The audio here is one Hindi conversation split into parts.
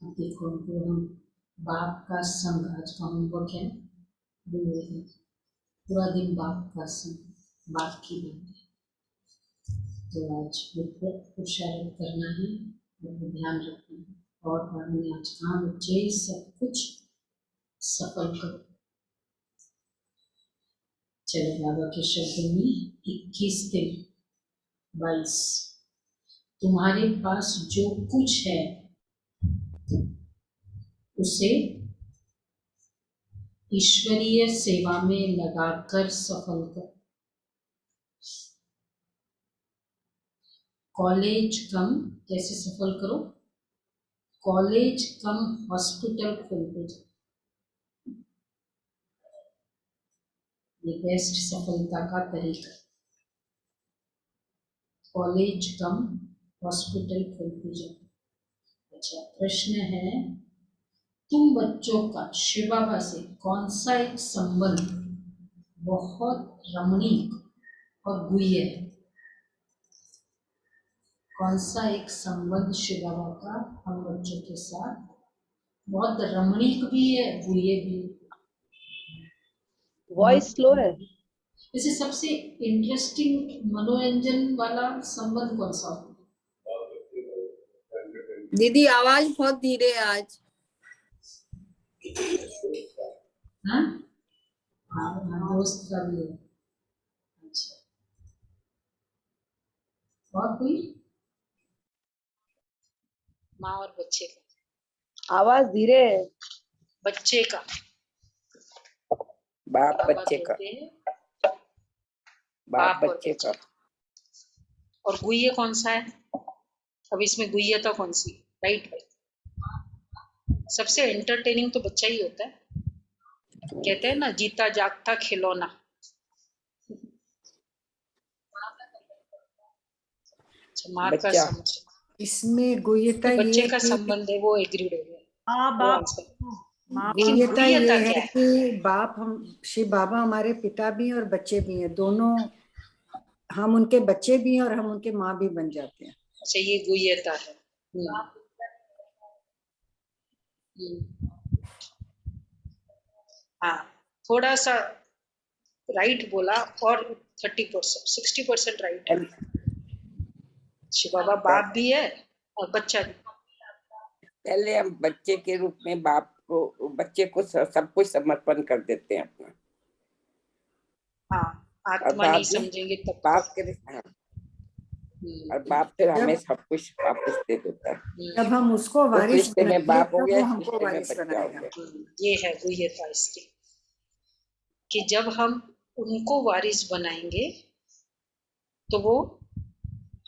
देखो तो हम बाप का संग, आज का होमवर्क है, पूरा दिन बाप का संग, बाप की बात। तो आज पुरुषार्थ करना है और ध्यान रखना है। और हमने आज कहा बच्चे सब कुछ सफल करो। चलो बाबा के शब्दों में 21 दिन 22, तुम्हारे पास जो कुछ है उसे ईश्वरीय सेवा में लगाकर सफल कर। कॉलेज कम कैसे सफल करो? कॉलेज कम हॉस्पिटल खोलते जाओ, ये बेस्ट सफलता का तरीका। कॉलेज कम हॉस्पिटल खोलते जाओ। अच्छा, प्रश्न है, तुम बच्चों का शिव बाबा से कौन सा एक संबंध बहुत रमणीक और गुह्य है? कौन सा एक संबंध शिव बाबा का हम बच्चों के साथ बहुत रमणीक भी है, गुह्य भी है? वॉइस स्लो है। वैसे सबसे इंटरेस्टिंग मनोरंजन वाला संबंध कौन सा होता है? दीदी आवाज बहुत धीरे है आज। हाँ हाँ, दोस्त का भी है। अच्छा, और कोई? माँ और बच्चे का। आवाज धीरे है। बच्चे का, बाप बच्चे का, बाप बच्चे का। और गुह्य कौन सा है? अब इसमें गुह्यता कौन सी? राइट, सबसे एंटरटेनिंग तो बच्चा ही होता है। कहते हैं ना, जीता जागता खिलौना। माँ का समझ, इसमें गुह्यता ये बच्चे का कि संबंध है, वो एग्रीड हो गया। गुह्यता ये है क्या है? कि बाप, हम शिव बाबा हमारे पिता भी हैं और बच्चे भी हैं, दोनों। हम उनके बच्चे भी हैं और हम उनके माँ भी बन जाते हैं। अच्छा, ये गुह्यता है। हाँ, थोड़ा सा राइट बोला, और 30% 60% राइट है। शिव बाबा बाप भी है और बच्चा भी। पहले हम बच्चे के रूप में बाप को, बच्चे को सब कुछ समर्पण कर देते हैं अपना। हाँ, आत्मा नहीं समझेंगे तब बाप के, हाँ, और बाप फिर हमें सब कुछ वापस दे देता है। जब हम उसको उस वारिस रिश्ते में बनाएंगे बाप हो तब गया, वो इस हमको रिश्ते में वारिस बच्चा हो बनाएगा। गया। ये है गुह्यता इसकी, कि जब हम उनको वारिस बनाएंगे तो वो,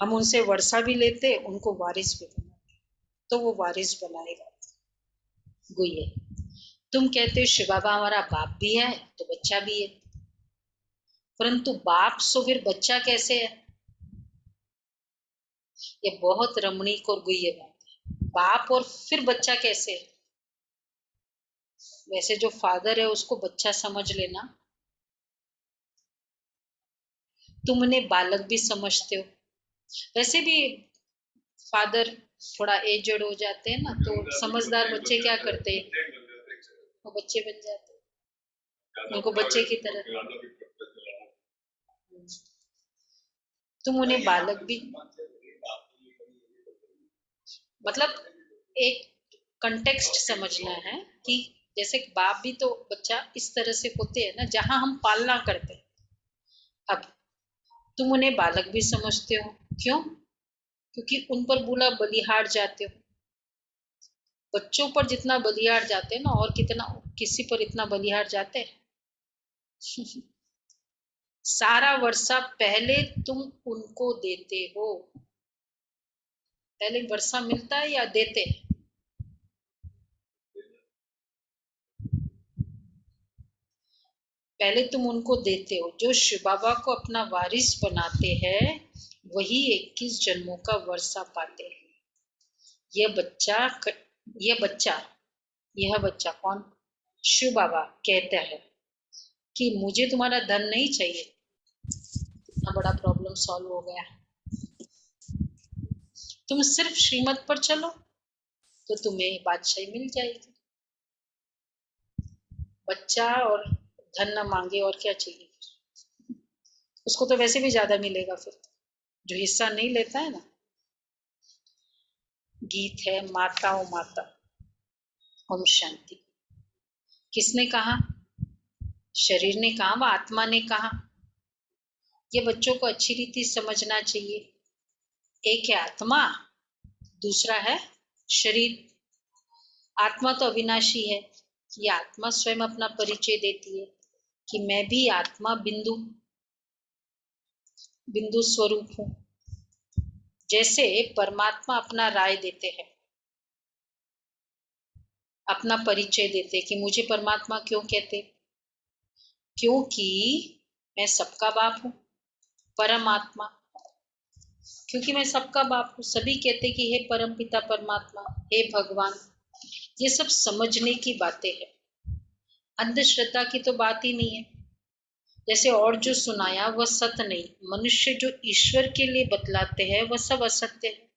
हम उनसे वर्षा भी लेते, उनको वारिस भी बनाते, तो वो वारिस बनाएगा। गुह्य। तुम कहते हो शिव बाबा हमारा बाप भी है तो बच्चा भी है, परंतु बाप सो फिर बच्चा कैसे है? ये बहुत रमणीक और गुह्य बात है। बाप और फिर बच्चा कैसे है? वैसे जो फादर है उसको बच्चा समझ लेना, तुम उन्हें बालक भी समझते हो। वैसे भी फादर थोड़ा एजड हो जाते हैं ना, तो समझदार बच्चे क्या करते हैं, वो बच्चे बन जाते हैं, उनको बच्चे की तरह। तुम उन्हें बालक भी, मतलब एक कंटेक्स्ट समझना है कि जैसे बाप भी तो बच्चा इस तरह से होते हैं ना, जहां हम पालना करते हैं। अब तुम उन्हें बालक भी समझते हो, क्यों? क्योंकि उन पर बुला बलिहार जाते हो। बच्चों पर जितना बलिहार जाते हैं ना, और कितना किसी पर इतना बलिहार जाते हैं? सारा वर्षा पहले तुम उनको देते हो। पहले वर्षा मिलता है या देते हैं? पहले तुम उनको देते हो। जो शिव बाबा को अपना वारिस बनाते हैं वही 21 जन्मों का वर्षा पाते हैं। यह बच्चा कौन? शिव बाबा कहता है कि मुझे तुम्हारा धन नहीं चाहिए। इतना बड़ा प्रॉब्लम सॉल्व हो गया। तुम सिर्फ श्रीमत पर चलो, तो तुम्हें बादशाही मिल जाएगी। बच्चा और धन न मांगे और क्या चाहिए, उसको तो वैसे भी ज्यादा मिलेगा फिर, जो हिस्सा नहीं लेता है ना। गीत है माता ओ माता ओम शांति। किसने कहा? शरीर ने कहा व आत्मा ने कहा। ये बच्चों को अच्छी रीति समझना चाहिए। एक है आत्मा, दूसरा है शरीर। आत्मा तो अविनाशी है। ये आत्मा स्वयं अपना परिचय देती है कि मैं भी आत्मा बिंदु स्वरूप हूं। जैसे परमात्मा अपना राय देते हैं, अपना परिचय देते कि मुझे परमात्मा क्यों कहते, क्योंकि मैं सबका बाप हूं। परमात्मा, क्योंकि मैं सबका बाप हूं। सभी कहते कि हे परम पिता परमात्मा, हे भगवान। ये सब समझने की बातें हैं, अंधश्रद्धा की तो बात ही नहीं है। जैसे और जो सुनाया वह सत्य नहीं। मनुष्य जो ईश्वर के लिए बतलाते हैं वह सब असत्य है।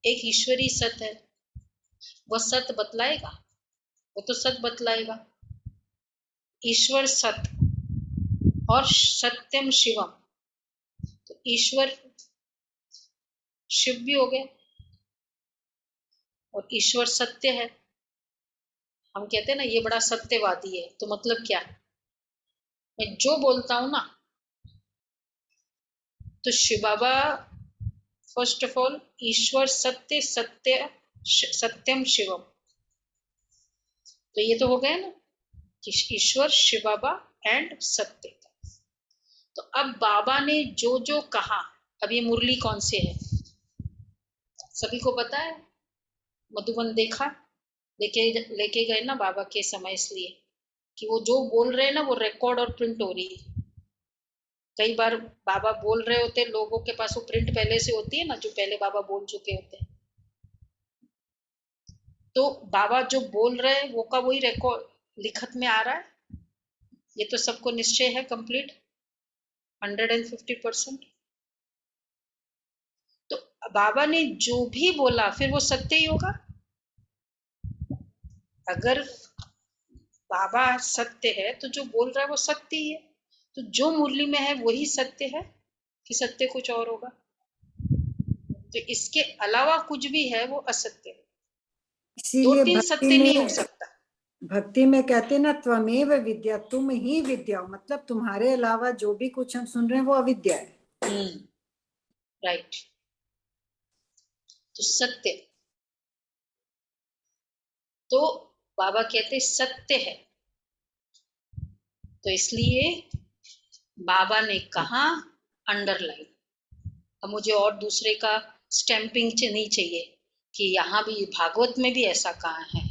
एक ईश्वरी सत्य है, वह सत्य बतलाएगा, वो तो सत्य बतलाएगा। ईश्वर सत्य और सत्यम शिवम, तो ईश्वर शिव भी हो गए और ईश्वर सत्य है। हम कहते हैं ना ये बड़ा सत्यवादी है, तो मतलब क्या? मैं जो बोलता हूं ना, तो शिव बाबा फर्स्ट ऑफ ऑल ईश्वर सत्य सत्यम शिवम, तो ये तो हो गया ना कि ईश्वर शिव बाबा एंड सत्य। तो अब बाबा ने जो जो कहा, अब ये मुरली कौन से है सभी को पता है। मधुबन देखा, लेके गए ना बाबा के समय, इसलिए कि वो जो बोल रहे हैं ना वो रिकॉर्ड और प्रिंट हो रही है। कई बार बाबा बोल रहे होते, लोगों के पास वो प्रिंट पहले से होती है ना, जो पहले बाबा बोल चुके होते हैं। तो बाबा जो बोल रहे हैं वो का वही रिकॉर्ड लिखत में आ रहा है। ये तो सबको निश्चय है कंप्लीट 150%। तो बाबा ने जो भी बोला फिर वो सत्य ही होगा। अगर बाबा सत्य है तो जो बोल रहा है वो सत्य ही है। तो जो मुरली में है वही सत्य है कि सत्य कुछ और होगा? तो इसके अलावा कुछ भी है वो असत्य है। दो इसीलिए तीन सत्य नहीं हो सकता। भक्ति में कहते ना त्वमेव विद्या, तुम ही विद्या हो, मतलब तुम्हारे अलावा जो भी कुछ हम सुन रहे हैं वो अविद्या है। राइट। तो सत्य, तो बाबा कहते सत्य है, तो इसलिए बाबा ने कहा अंडरलाइन। अब मुझे और दूसरे का स्टैंपिंग नहीं चाहिए कि यहाँ भी भागवत में भी ऐसा कहा है,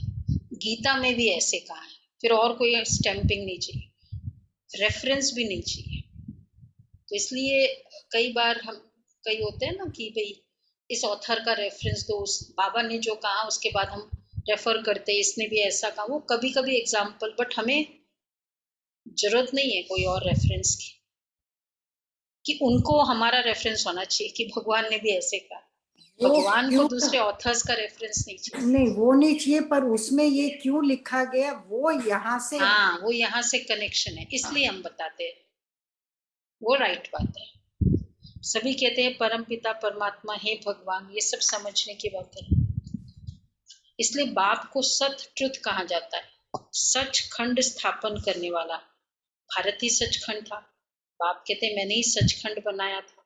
गीता में भी ऐसे कहा है, फिर और कोई स्टैंपिंग नहीं चाहिए, रेफरेंस भी नहीं चाहिए। तो इसलिए कई बार हम कई होते हैं ना कि भाई इस ऑथर का रेफरेंस दो, उस बाबा ने जो कहा उसके बाद हम रेफर करते, इसने भी ऐसा कहा, वो कभी कभी एग्जाम्पल, बट हमें जरूरत नहीं है कोई और रेफरेंस की, कि उनको हमारा रेफरेंस होना चाहिए कि भगवान ने भी ऐसे कहा। भगवान को दूसरे ऑथर्स का रेफरेंस नहीं चाहिए। नहीं, वो नहीं चाहिए, पर उसमें ये क्यों लिखा गया वो यहाँ से, हाँ, वो यहाँ से कनेक्शन है, इसलिए हम बताते हैं। वो राइट बात है। सभी कहते हैं परम पिता परमात्मा है भगवान, ये सब समझने की बात है। इसलिए बाप को सत ट्रुथ कहा जाता है, सचखंड स्थापन करने वाला। भारत ही सचखंड था। बाप कहते हैं मैंने ही सचखंड बनाया था।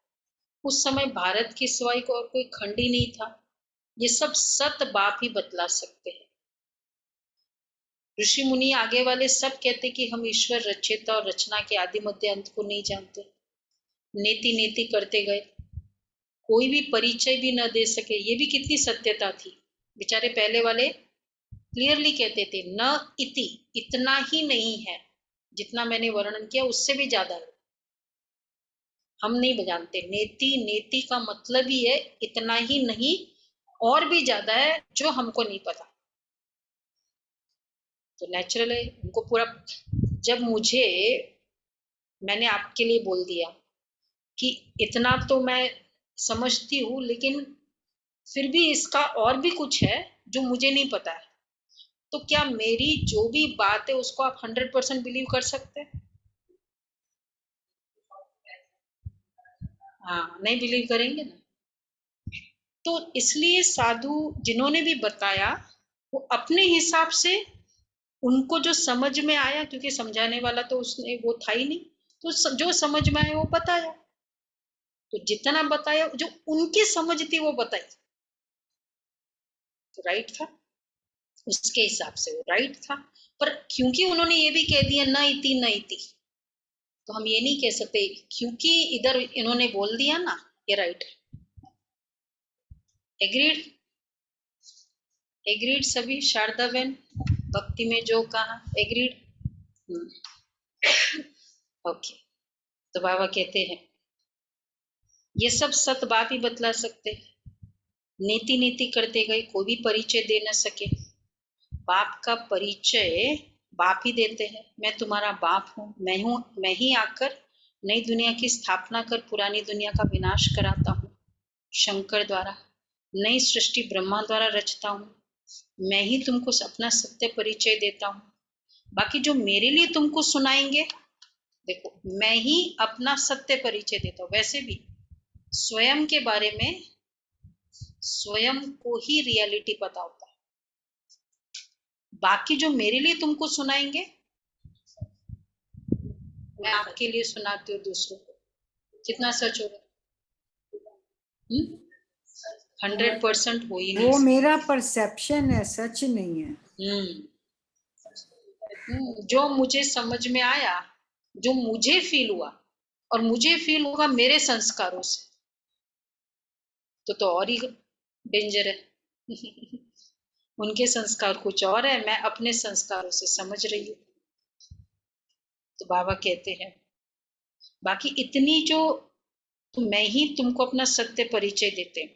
उस समय भारत के सिवाय को और कोई खंड ही नहीं था। ये सब सत बाप ही बतला सकते हैं। ऋषि मुनि आगे वाले सब कहते कि हम ईश्वर रचयिता और रचना के आदि मध्य अंत को नहीं जानते। नेति नेति करते गए, कोई भी परिचय भी न दे सके। ये भी कितनी सत्यता थी। बेचारे पहले वाले क्लियरली कहते थे न इति, इतना ही नहीं है, जितना मैंने वर्णन किया उससे भी ज्यादा है, हम नहीं जानते। नेति नेति का मतलब ही है इतना ही नहीं, और भी ज्यादा है जो हमको नहीं पता। तो नेचुरल है उनको पूरा। जब मैंने आपके लिए बोल दिया कि इतना तो मैं समझती हूँ, लेकिन फिर भी इसका और भी कुछ है जो मुझे नहीं पता है, तो क्या मेरी जो भी बात है उसको आप 100% बिलीव कर सकते हैं? हाँ, नहीं बिलीव करेंगे ना। तो इसलिए साधु जिन्होंने भी बताया वो अपने हिसाब से, उनको जो समझ में आया, क्योंकि समझाने वाला तो उसने वो था ही नहीं, तो जो समझ में आया वो बताया। तो जितना बताया, जो उनकी समझ थी वो बताई, तो राइट था, उसके हिसाब से वो राइट था। पर क्योंकि उन्होंने ये भी कह दिया न इति न इति, तो हम ये नहीं कह सकते क्योंकि इधर इन्होंने बोल दिया ना ये राइट है। एग्रीड? एग्रीड सभी? शारदा बहन भक्ति में जो कहा, एग्रीड? ओके। तो बाबा कहते हैं ये सब सत बाप ही बतला सकते, नीति नीति करते गए कोई भी परिचय दे न सके। बाप का परिचय बाप ही देते हैं, मैं तुम्हारा बाप हूँ, मैं ही आकर नई दुनिया की स्थापना कर पुरानी दुनिया का विनाश कराता हूँ शंकर द्वारा, नई सृष्टि ब्रह्मा द्वारा रचता हूँ, मैं ही तुमको अपना सत्य परिचय देता हूँ। बाकी जो मेरे लिए तुमको सुनाएंगे, देखो मैं ही अपना सत्य परिचय देता हूँ। वैसे भी स्वयं के बारे में स्वयं को ही रियलिटी पता होता है, बाकी जो मेरे लिए तुमको सुनाएंगे मैं आपके लिए सुनाती हूँ दूसरों को। कितना सच होगा? 100% हो ही नहीं। वो मेरा परसेप्शन है, सच नहीं है। जो मुझे समझ में आया, जो मुझे फील हुआ, और मुझे फील होगा मेरे संस्कारों से, तो और ही डेंजर है। उनके संस्कार कुछ और है, मैं अपने संस्कारों से समझ रही हूँ। तो बाबा कहते हैं बाकी इतनी जो, तो मैं ही तुमको अपना सत्य परिचय देते हैं,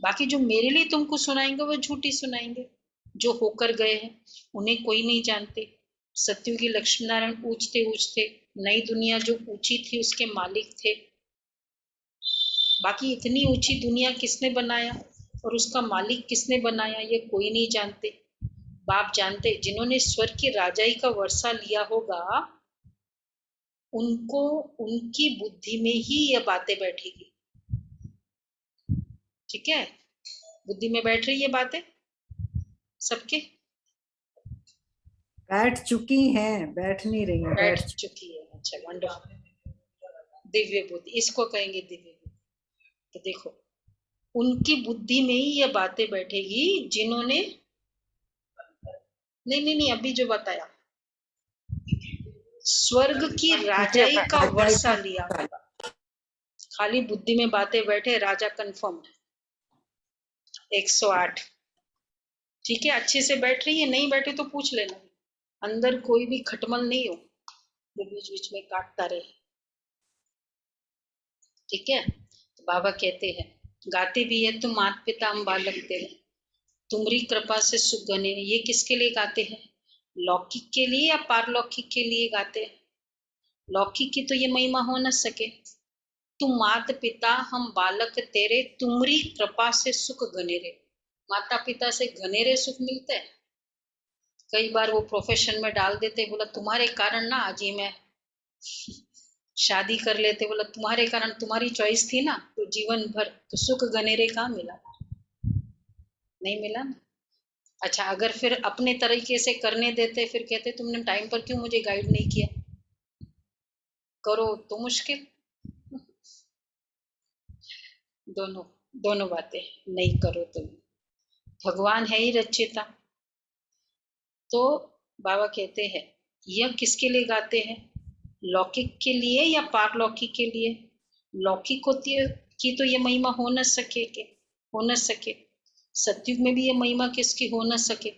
बाकी जो मेरे लिए तुमको सुनाएंगे वो झूठी सुनाएंगे। जो होकर गए हैं उन्हें कोई नहीं जानते। सत्ययुगी लक्ष्मी नारायण पूछते पूछते नई दुनिया जो ऊंची थी उसके मालिक थे। बाकी इतनी ऊंची दुनिया किसने बनाया और उसका मालिक किसने बनाया ये कोई नहीं जानते। बाप जानते, जिन्होंने स्वर्ग की राजाई का वर्षा लिया होगा उनको उनकी बुद्धि में ही ये बातें बैठेगी। ठीक है, बुद्धि में बैठ रही है बातें सबके? बैठ चुकी हैं, बैठ नहीं रही हैं, बैठ चुकी है। अच्छा, वंडरफुल। दिव्य बुद्धि इसको कहेंगे, दिव्य बुद्धि। तो देखो उनकी बुद्धि में ही ये बातें बैठेगी जिन्होंने, नहीं अभी जो बताया स्वर्ग की राजाई का वर्षा लिया होगा। खाली बुद्धि में बातें बैठे, राजा कंफर्म 108। ठीक है, अच्छे से बैठ रही है, नहीं बैठे तो पूछ लेना, अंदर कोई भी खटमल नहीं हो जो बीच बीच में काटता रहे। ठीक है, तो बाबा कहते हैं गाते भी है तुम मात पिता हम बालक तेरे, तुम्हारी कृपा से सुख गने। ये किसके लिए गाते हैं? लौकिक के लिए या पारलौकिक के लिए गाते हैं? लौकिक की तो ये महिमा हो न सके। तुम मात पिता हम बालक तेरे, तुम्हारी कृपा से सुख घनेरे। माता पिता से घनेरे सुख मिलते हैं। कई बार वो प्रोफेशन में डाल देते, बोला तुम्हारे कारण ना आज ही मैं शादी कर लेते, बोला तुम्हारे कारण, तुम्हारी चॉइस थी ना, तो जीवन भर। तो सुख घनेरे कहाँ मिला? नहीं मिला ना। अच्छा, अगर फिर अपने तरीके से करने देते, फिर कहते तुमने टाइम पर क्यों मुझे गाइड नहीं किया? करो तो मुश्किल। दोनों दोनों बातें, नहीं करो तो भगवान है ही रचयिता। तो बाबा कहते हैं यह किसके लिए गाते हैं? लौकिक के लिए या पारलौकिक के लिए? लौकिक होती है कि तो ये महिमा हो न सके के, हो न सके। सतयुग में भी ये महिमा किसकी हो न सके?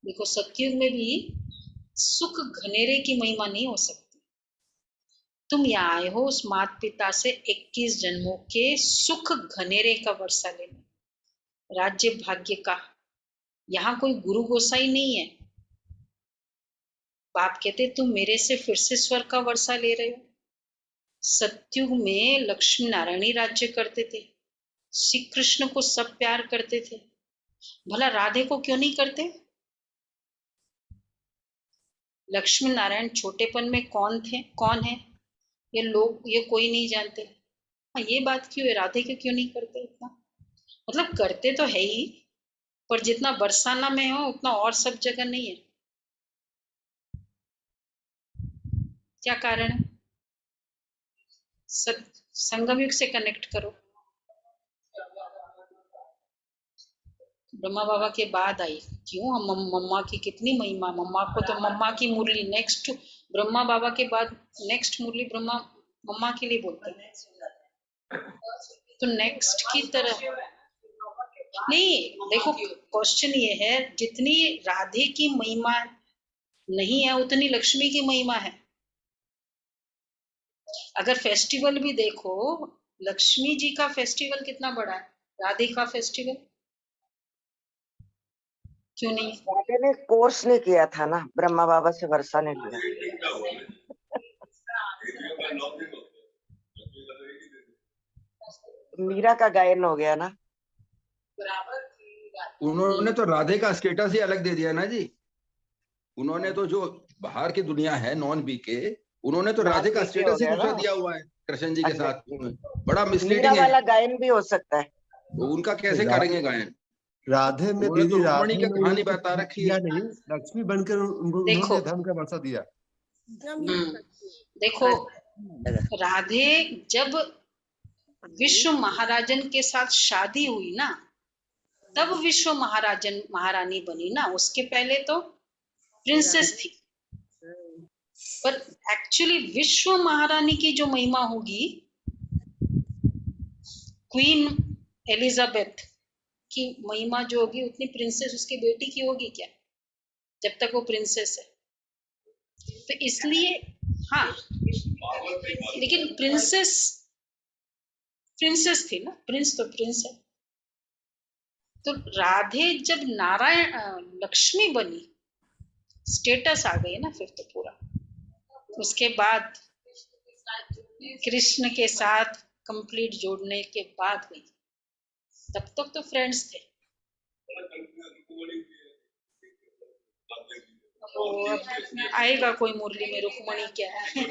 देखो सतयुग में भी सुख घनेरे की महिमा नहीं हो सकती। तुम यहाँ आए हो उस माता पिता से 21 जन्मों के सुख घनेरे का वर्षा लेने, राज्य भाग्य का। यहाँ कोई गुरु गोसाई नहीं है। बाप कहते तुम मेरे से फिर से स्वर्ग का वर्षा ले रहे हो। सतयुग में लक्ष्मी नारायण ही राज्य करते थे, श्री कृष्ण को सब प्यार करते थे। भला राधे को क्यों नहीं करते? लक्ष्मी नारायण छोटेपन में कौन थे, कौन है ये लोग, ये कोई नहीं जानते। हाँ, ये बात क्यों है, राधे के क्यों नहीं करते इतना? मतलब करते तो है ही, पर जितना बरसाना में हो उतना और सब जगह नहीं है। क्या कारण है? संगम युग से कनेक्ट करो। ब्रह्मा बाबा के बाद आई, क्यों? हम मम्मा की कितनी महिमा, मम्मा को तो मम्मा की मुरली नेक्स्ट, ब्रह्मा बाबा के बाद नेक्स्ट मुरली ब्रह्मा मम्मा के लिए बोलते हैं, तो नेक्स्ट की तरह नहीं। देखो क्वेश्चन ये है, जितनी राधे की महिमा नहीं है उतनी लक्ष्मी की महिमा है। अगर फेस्टिवल भी देखो, लक्ष्मी जी का फेस्टिवल कितना बड़ा है, राधे का फेस्टिवल क्यों नहीं? राधे ने कोर्स नहीं किया था ना, ब्रह्मा बाबा से वर्षा ने लिया। मीरा का गायन हो गया ना। उन्होंने तो राधे का स्टेटस ही अलग दे दिया ना जी। उन्होंने तो जो बाहर की दुनिया है नॉन बी के, उन्होंने तो राधे का स्टेटस ही दूसरा दिया हुआ है कृष्ण जी के साथ। बड़ा मिसलीडिंग मीरा है। वाला गायन भी हो सकता है। तो उनका कैसे करेंगे गायन? राधे में उन्होंने तो दीदी रुक्मणी राधे की कहानी बता रखी है। नहीं, लक्ष्मी बनकर उनको देखो, उन्होंने धन का वर्षा दिया। देखो राधे जब विश्व महाराजन के साथ शादी हुई ना, तब विश्व महाराजन महारानी बनी ना, उसके पहले तो प्रिंसेस थी। पर एक्चुअली विश्व महारानी की जो महिमा होगी, क्वीन एलिजाबेथ की महिमा जो होगी उतनी प्रिंसेस उसकी बेटी की होगी क्या, जब तक वो प्रिंसेस है? तो इसलिए हाँ, लेकिन प्रिंसेस प्रिंसेस थी ना, प्रिंस तो प्रिंस है। तो राधे जब नारायण लक्ष्मी बनी, स्टेटस आ गई ना फिर तो पूरा। उसके बाद कृष्ण के साथ कंप्लीट जोड़ने के बाद हुई, तब तक तो फ्रेंड्स थे। तो आएगा कोई मुरली में रुक्मणी क्या है।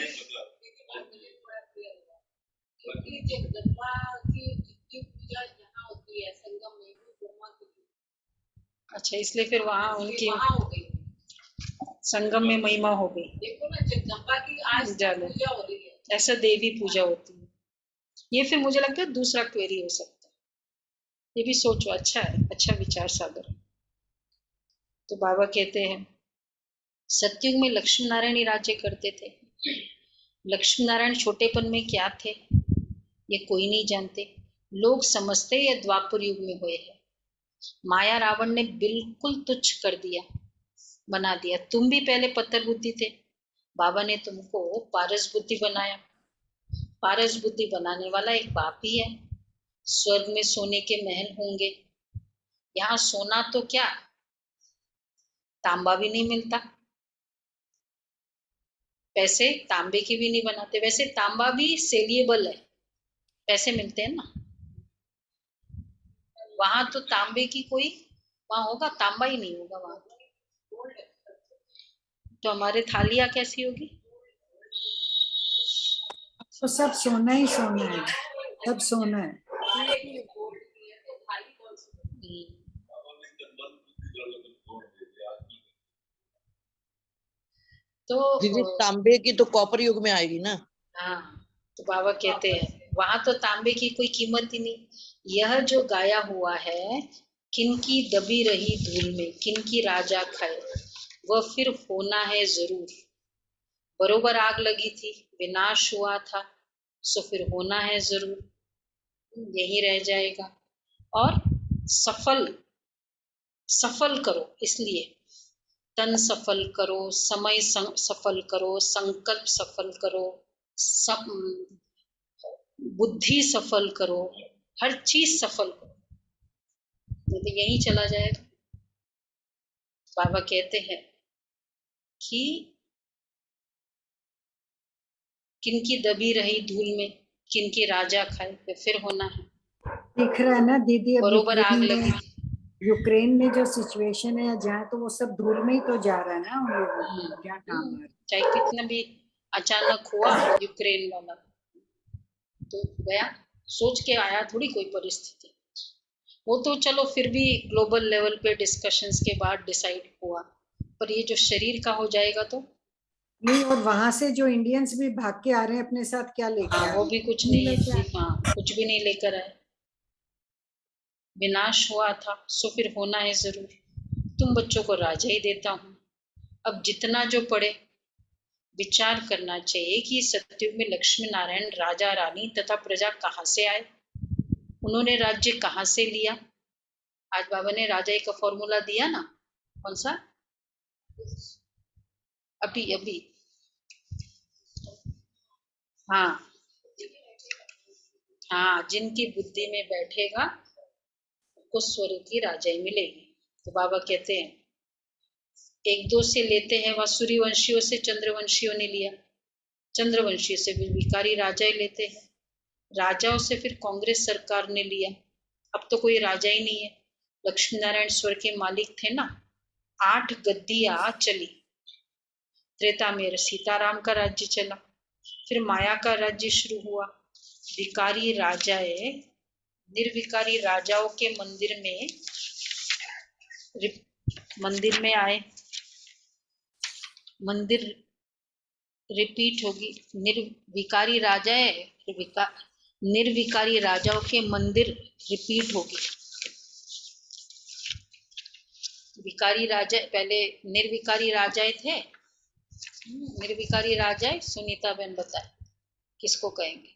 अच्छा, इसलिए फिर वहां उनकी संगम में महिमा हो गई। देखो ना, जगदम्बा की आज पूजा हो रही है, ऐसा देवी पूजा होती है। ये फिर मुझे लगता है दूसरा क्वेरी हो सकता है, ये भी सोचो। अच्छा है, अच्छा विचार सागर। तो बाबा कहते हैं सतयुग में लक्ष्मी नारायण ही राज्य करते थे। लक्ष्मी नारायण छोटेपन में क्या थे ये कोई नहीं जानते। लोग समझते ये द्वापर युग में हुए हैं। माया रावण ने बिल्कुल तुच्छ कर दिया, बना दिया। तुम भी पहले पत्थर बुद्धि थे, बाबा ने तुमको पारस बुद्धि बनाया। पारस बुद्धि बनाने वाला एक बाप ही है। स्वर्ग में सोने के महल होंगे, यहाँ सोना तो क्या, तांबा भी नहीं मिलता। पैसे तांबे की भी नहीं बनाते। वैसे तांबा भी सेलिएबल है, पैसे मिलते हैं ना। वहां तो तांबे की कोई, वहां होगा तांबा ही नहीं होगा वहां। तो हमारे थालियां कैसी होगी? तो सब सोना ही सोना है, सब सोना है। तो दीदी तांबे की तो कॉपर युग में आएगी ना। हाँ, तो बाबा कहते हैं वहां तो तांबे की कोई कीमत ही नहीं। यह जो गाया हुआ है, किनकी दबी रही धूल में किनकी राजा खाए, वह फिर होना है जरूर। बरोबर आग लगी थी, विनाश हुआ था, सो फिर होना है जरूर, यही रह जाएगा। और सफल सफल करो, इसलिए तन सफल करो, समय सफल करो, संकल्प सफल करो, बुद्धि सफल करो, हर चीज सफल करो, नहीं तो यही चला जाएगा। बाबा कहते हैं कि किनकी दबी रही धूल में किनकी राजा खाए, फिर होना है। दिख रहा है ना दीदी, अब बरोबर आग लगी। यूक्रेन में जो सिचुएशन है जहाँ, तो वो सब धूल में ही तो जा रहा है ना उन लोगों को, क्या काम है। चाहे कितना भी अचानक हुआ यूक्रेन वाला, तो गया, सोच के आया थोड़ी कोई परिस्थिति। वो तो चलो फिर भी ग्लोबल लेवल पे डिस्कशंस के बाद डिसाइड हुआ, पर ये जो शरीर का हो जाएगा तो नहीं, और वहां से जो इंडियंस भी भाग के आ रहे हैं अपने साथ क्या लेकर हाँ, आए? वो भी कुछ नहीं है। हाँ, कुछ भी नहीं लेकर आए। विनाश हुआ था सो फिर होना है जरूर। तुम बच्चों को राजा ही देता हूँ। अब जितना जो पढ़े विचार करना चाहिए कि सतयुग में लक्ष्मी नारायण राजा रानी तथा प्रजा कहाँ से आए, उन्होंने राज्य कहाँ से लिया। आज बाबा ने राजा का फॉर्मूला दिया ना, कौन सा, अभी अभी, हाँ हाँ, जिनकी बुद्धि में बैठेगा उसको स्वर्ग की राजाई मिलेगी। तो बाबा कहते हैं एक दो से लेते हैं, वह सूर्यवंशियों से चंद्रवंशियों ने लिया, चंद्रवंशियों से फिर भिखारी राजा लेते हैं, राजाओं से फिर कांग्रेस सरकार ने लिया। अब तो कोई राजा ही नहीं है। लक्ष्मी नारायण स्वर्ग के मालिक थे ना। 8 गद्दियां चली। त्रेता में सीताराम का राज्य चला, फिर माया का राज्य शुरू हुआ। विकारी राजाए निर्विकारी राजाओं के मंदिर में आए। मंदिर रिपीट होगी। निर्विकारी राजाए निर्विकारी राजाओं के मंदिर रिपीट होगी। विकारी राजा पहले निर्विकारी राजाए थे। निर्विकारी राजाए सुनीता बहन बताए किसको कहेंगे,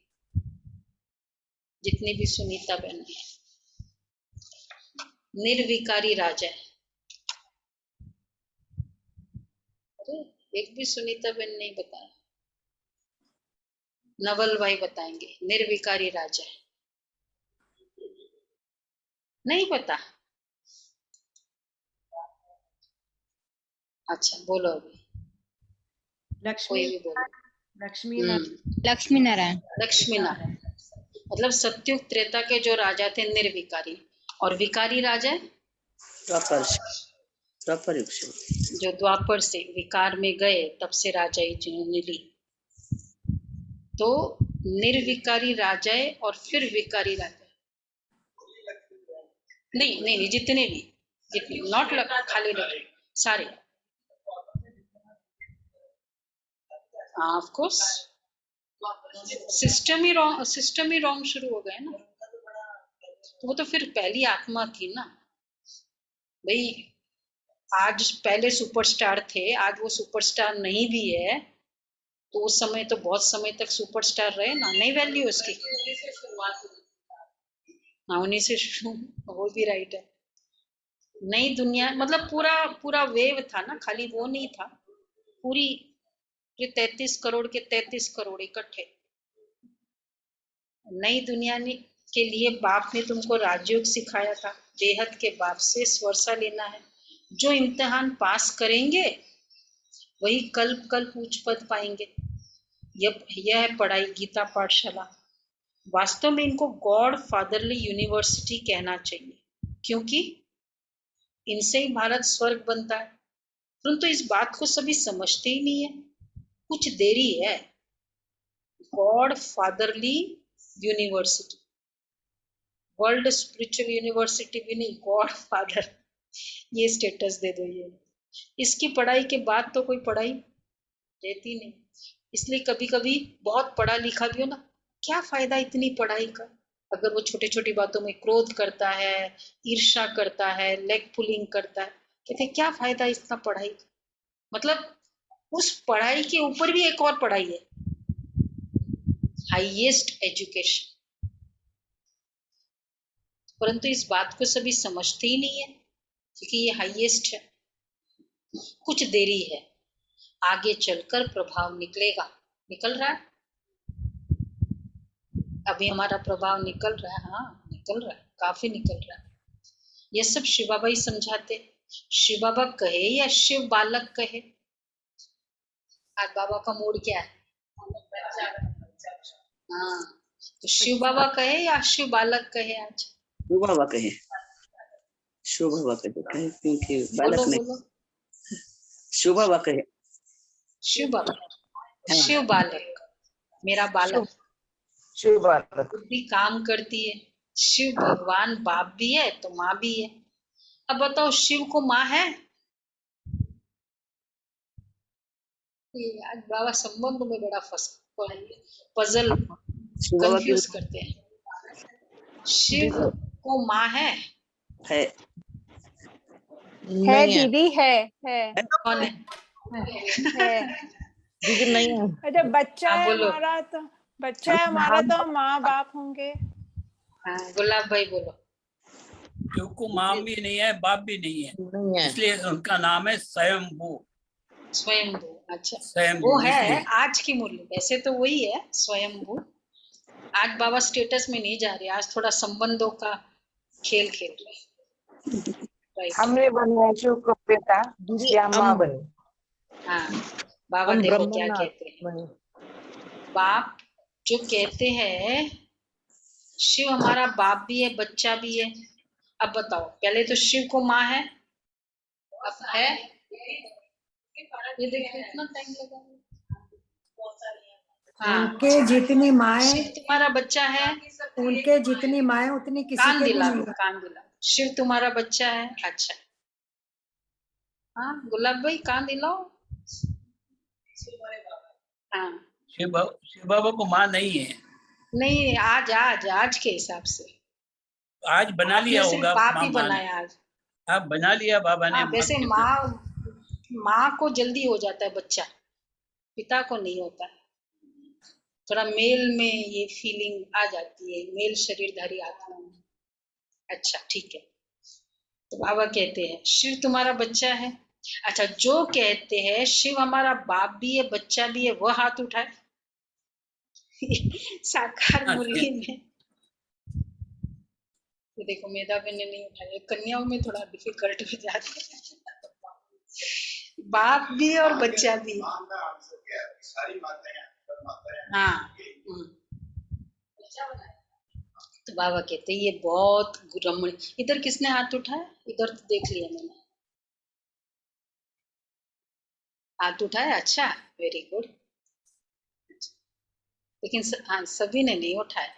जितनी भी सुनीता बहन है। निर्विकारी राजा है। अरे एक भी सुनीता बहन नहीं बताया। नवल भाई बताएंगे निर्विकारी राजा है। नहीं पता? अच्छा बोलो अभी, कोई भी बोलो। लक्ष्मी नारायण लक्ष्मी नारायण मतलब सत्युग त्रेता के जो राजा थे निर्विकारी, और विकारी राजा द्वापर युग से जो द्वापर से विकार में गए तब से राजाई जिन्होंने ली। तो निर्विकारी राजाए और फिर विकारी राजा, नहीं जितने नॉट खाली सारे, of course system he wrong शुरू हो गए ना। तो वो तो फिर पहली आत्मा थी ना भाई। आज पहले सुपरस्टार थे, आज वो सुपरस्टार नहीं भी है, तो उस समय तो बहुत समय तक सुपरस्टार रहे ना, नहीं वैल्यू उसकी। हाँ, उन्हीं से वो भी राइट है। नई दुनिया मतलब पूरा वेव था ना, खाली वो नहीं था। पूरी ये 33 करोड़ के 33 करोड़ इकट्ठे। नई दुनिया के लिए बाप ने तुमको राजयोग सिखाया था। बेहद के बाप से स्वर्सा लेना है। जो इम्तिहान पास करेंगे वही कल्प उच्च पद पाएंगे। यह है पढ़ाई गीता पाठशाला। वास्तव में इनको गॉड फादरली यूनिवर्सिटी कहना चाहिए, क्योंकि इनसे ही भारत स्वर्ग बनता है। परंतु इस बात को सभी समझते ही नहीं है, कुछ देरी है। God fatherly university, world spiritual university भी नहीं, गॉड फादर, ये स्टेटस दे दो। ये इसकी पढ़ाई के बाद तो कोई पढ़ाई रहती नहीं। इसलिए कभी कभी बहुत पढ़ा लिखा भी हो ना, क्या फायदा इतनी पढ़ाई का, अगर वो छोटी छोटी बातों में क्रोध करता है, ईर्ष्या करता है, लेग पुलिंग करता है, कहते क्या फायदा इतना पढ़ाई का। मतलब उस पढ़ाई के ऊपर भी एक और पढ़ाई है, हाईएस्ट एजुकेशन। परंतु इस बात को सभी समझते ही नहीं है, क्योंकि ये हाईएस्ट है। कुछ देरी है, आगे चलकर प्रभाव निकलेगा। निकल रहा है, अभी हमारा प्रभाव निकल रहा है। हाँ निकल रहा है, काफी निकल रहा है। ये सब शिव बाबा ही समझाते। शिव बाबा कहे या शिव बालक कहे, आज बाबा का मूड क्या है? हाँ, तो शिव बाबा कहे या शिव बालक कहे? आज बाबा कहे। शोभा वाक्य देखा है क्योंकि बोलो बालक ने बोलो। शोभा वाक्य है। शिव बालक, शिव बालक, मेरा बालक, शिव बालक। बुद्धि काम करती है। शिव भगवान बाप भी है तो माँ भी है। अब बताओ शिव को माँ है? ये आज बाबा संबंध में बड़ा पजल शोभा वाक्य कंफ्यूज करते हैं। शिव को माँ है? है है नहीं है। दीदी, है कौन है? है। दीदी नहीं है। अच्छा बच्चा हाँ, है बोलो। हमारा तो, बच्चा है हमारा तो माँ बाप होंगे। हाँ, गुलाब भाई बोलो। शिव को माँ भी नहीं है, बाप भी नहीं है, नहीं है। इसलिए उनका नाम है स्वयंभू। स्वयंभू, अच्छा स्वयंभू वो है इसलिए। आज की मुरली, वैसे तो वही है स्वयंभू। आज बाबा स्टेटस में नहीं जा रहे, आज थोड़ा संबंधों का खेल खेल रहे। राइट। हमने बनाया शिव को बेटा, या माँ बनी। हाँ, बाबा हम देखो क्या ब्रह्मनाथ कहते हैं। बने। बाप जो कहते हैं शिव हमारा बाप भी है बच्चा भी है। अब बताओ, पहले तो शिव को माँ है, अब है, ये देखो इतना टाइम लगा। हाँ, उनके जितनी माए, शिव तुम्हारा बच्चा है। उनके जितनी माए उतनी किसी कान के भी दिला नहीं दो, है। कान दिला। शिव तुम्हारा बच्चा है, अच्छा। हाँ गुलाब भाई कान दिलाओ। हाँ शिव बाबा को माँ नहीं है। नहीं, आज आज आज के हिसाब से आज बना आपने लिया सिर्फ होगा बाप ही माँ ने। बनाया आज। आप बना लिया बाबा ने हाँ, माँ वैसे के रूप। माँ को जल्दी हो जाता है बच्चा, पिता को नहीं होता है। थोड़ा मेल में ये फीलिंग आ जाती है, मेल शरीरधारी आत्मा में। अच्छा ठीक है। तो बाबा कहते हैं शिव तुम्हारा बच्चा है। अच्छा, जो कहते हैं शिव हमारा बाप भी है बच्चा भी है, वह हाथ उठाए। साकार मुरली में तो देखो मेधावी ने नहीं उठाया, कन्याओं में थोड़ा डिफिकल्ट हो जाता है। बाप भी और बच्चा भी। हाँ। तो बाबा कहते ये बहुत रमणीय। इधर किसने हाथ उठाया? इधर तो देख लिया मैंने हाथ उठाया। अच्छा, वेरी गुड। लेकिन हाँ, सभी ने नहीं उठाया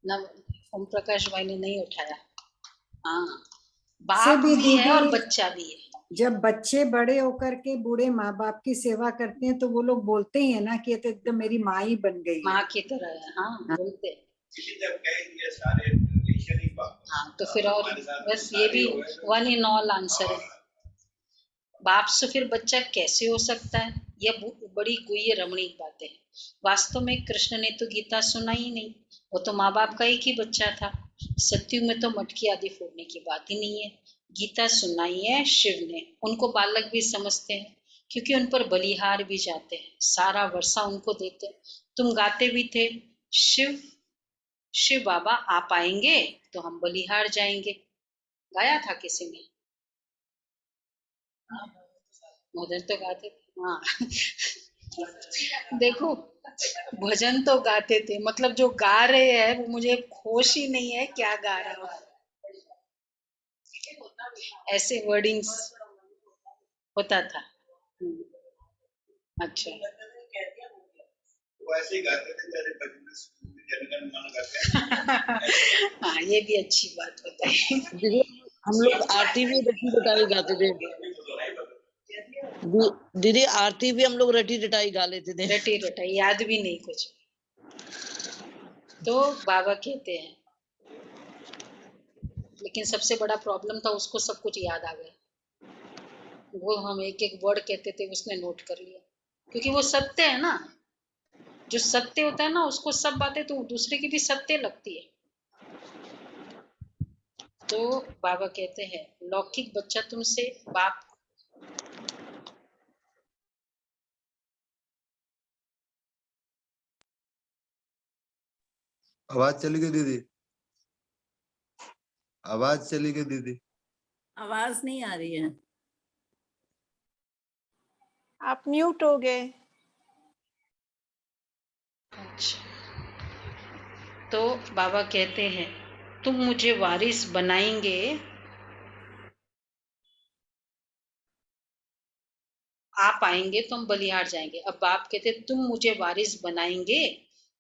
ना, ओम प्रकाश भाई ने नहीं उठाया। हाँ, बाप भी है और बच्चा भी है। जब बच्चे बड़े होकर के बूढ़े माँ बाप की सेवा करते हैं तो वो लोग बोलते ही है ना कि ये तो एकदम मेरी माँ ही बन गई है। माँ की तरह है। हाँ, बोलते हैं। हाँ, तो फिर और बस ये भी वन इन ऑल आंसर है। बाप से फिर बच्चा कैसे हो सकता है? यह बड़ी गुह्य रमणीक बातें हैं। वास्तव में कृष्ण ने तो गीता सुनाई ही नहीं, वो तो माँ बाप का एक ही बच्चा था। सत्युग में तो मटकी आदि फोड़ने की बात ही नहीं है। गीता सुनाई है शिव ने, उनको बालक भी समझते हैं क्योंकि उन पर बलिहार भी जाते हैं, सारा वर्षा उनको देते हैं। तुम गाते भी थे, शिव शिव बाबा आप आएंगे तो हम बलिहार जाएंगे, गाया था किसी ने? भजन तो गाते थे। हाँ देखो, भजन तो गाते थे, मतलब जो गा रहे हैं वो मुझे होश ही नहीं है क्या गा रहा हूँ। ऐसे वर्डिंग्स होता था। अच्छा, वो ऐसे ही गाते थे जैसे बचपन में जनगण मन गाते हैं। हाँ, ये भी अच्छी बात बताई। दीदी हम लोग आरती भी रटी रटाई गाते थे। दीदी आरती भी हम लोग रटी रटाई गा लेते थे। रटी रटाई याद भी नहीं कुछ। तो बाबा कहते हैं, लेकिन सबसे बड़ा प्रॉब्लम था उसको सब कुछ याद आ गया। वो हम एक एक वर्ड कहते थे उसने नोट कर लिया, क्योंकि वो सत्य है ना। जो सत्य होता है ना उसको सब बातें तो दूसरे की भी सत्य लगती है। तो बाबा कहते हैं लौकिक बच्चा तुमसे बाप आवाज चली गई दीदी, आवाज चली गई दीदी, आवाज नहीं आ रही है, आप म्यूट हो गए। अच्छा, तो बाबा कहते हैं तुम मुझे वारिस बनाएंगे आप आएंगे तो हम बलिहार जाएंगे। अब बाप कहते तुम मुझे वारिस बनाएंगे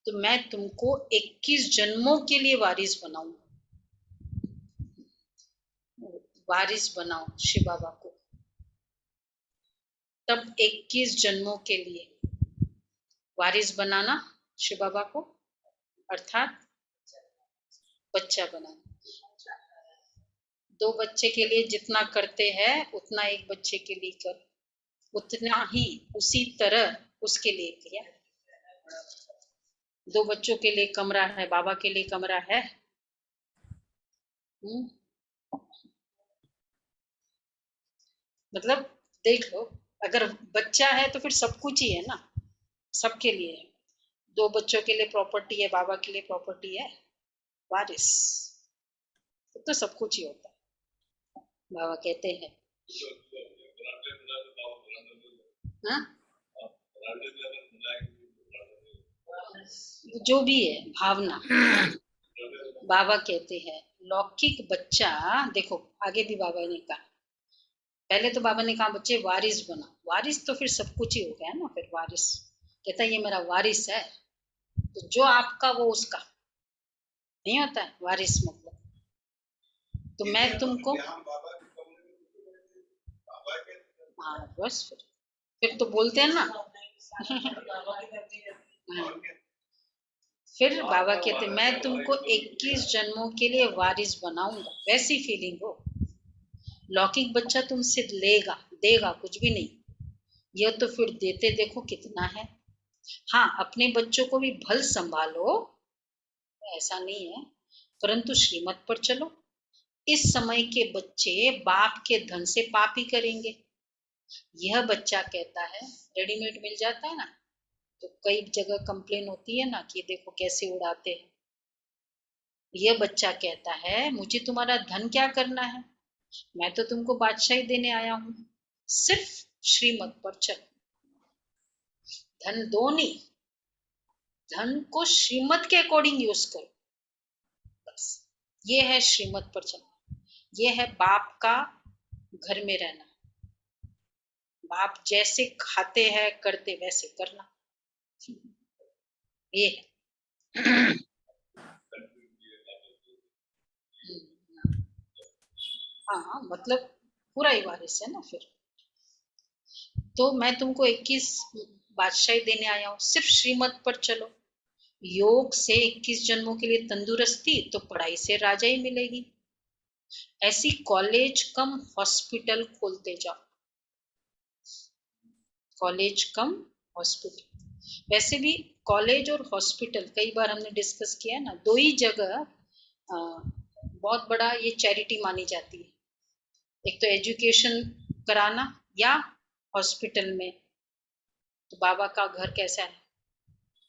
तो मैं तुमको 21 जन्मों के लिए वारिस बनाऊंगा। वारिस बनाओ शिव बाबा को, तब 21 जन्मों के लिए वारिस बनाना शिव बाबा को, अर्थात बच्चा बनाना। 2 बच्चे के लिए जितना करते हैं उतना एक बच्चे के लिए कर, उतना ही उसी तरह उसके लिए किया। 2 बच्चों के लिए कमरा है, बाबा के लिए कमरा है? मतलब देख लो, अगर बच्चा है तो फिर सब कुछ ही है ना, सबके लिए है। 2 बच्चों के लिए प्रॉपर्टी है, बाबा के लिए प्रॉपर्टी है, वारिस तो सब कुछ ही होता है। बाबा कहते हैं हाँ? जो भी है भावना, बाबा कहते हैं लौकिक बच्चा, देखो आगे भी बाबा ने कहा, पहले तो बाबा ने कहा बच्चे वारिस बना, वारिस तो फिर सब कुछ ही हो गया ना। फिर वारिस कहता है ये मेरा वारिस है, तो जो आपका वो उसका नहीं होता है वारिस मतलब। तो मैं तुमको हाँ बस फिर तो बोलते हैं ना फिर बाबा कहते मैं तुमको 21 जन्मों के लिए वारिस बनाऊंगा, वैसी फीलिंग हो। लौकिक बच्चा तुमसे लेगा देगा कुछ भी नहीं, यह तो फिर देते देखो कितना है। हाँ अपने बच्चों को भी भल संभालो, ऐसा नहीं है, परंतु श्रीमत पर चलो। इस समय के बच्चे बाप के धन से पाप ही करेंगे। यह बच्चा कहता है, रेडीमेड मिल जाता है ना, तो कई जगह कंप्लेन होती है ना कि देखो कैसे उड़ाते हैं। यह बच्चा कहता है मुझे तुम्हारा धन क्या करना है, मैं तो तुमको बादशाही देने आया हूं, सिर्फ श्रीमत पर चलो। धन दो नहीं, धन को श्रीमत के अकॉर्डिंग यूज करो, बस ये है श्रीमत पर चलना। ये है बाप का घर में रहना, बाप जैसे खाते हैं करते वैसे करना, ये हाँ मतलब पूरा ही वारिस है ना। फिर तो मैं तुमको 21 बादशाही देने आया हूँ, सिर्फ श्रीमत पर चलो। योग से 21 जन्मों के लिए तंदुरुस्ती, तो पढ़ाई से राजा ही मिलेगी। ऐसी कॉलेज कम हॉस्पिटल खोलते जाओ, कॉलेज कम हॉस्पिटल। वैसे भी कॉलेज और हॉस्पिटल कई बार हमने डिस्कस किया है ना, 2 ही जगह बहुत बड़ा ये चैरिटी मानी जाती है। एक तो एजुकेशन कराना या हॉस्पिटल में। तो बाबा का घर कैसा है,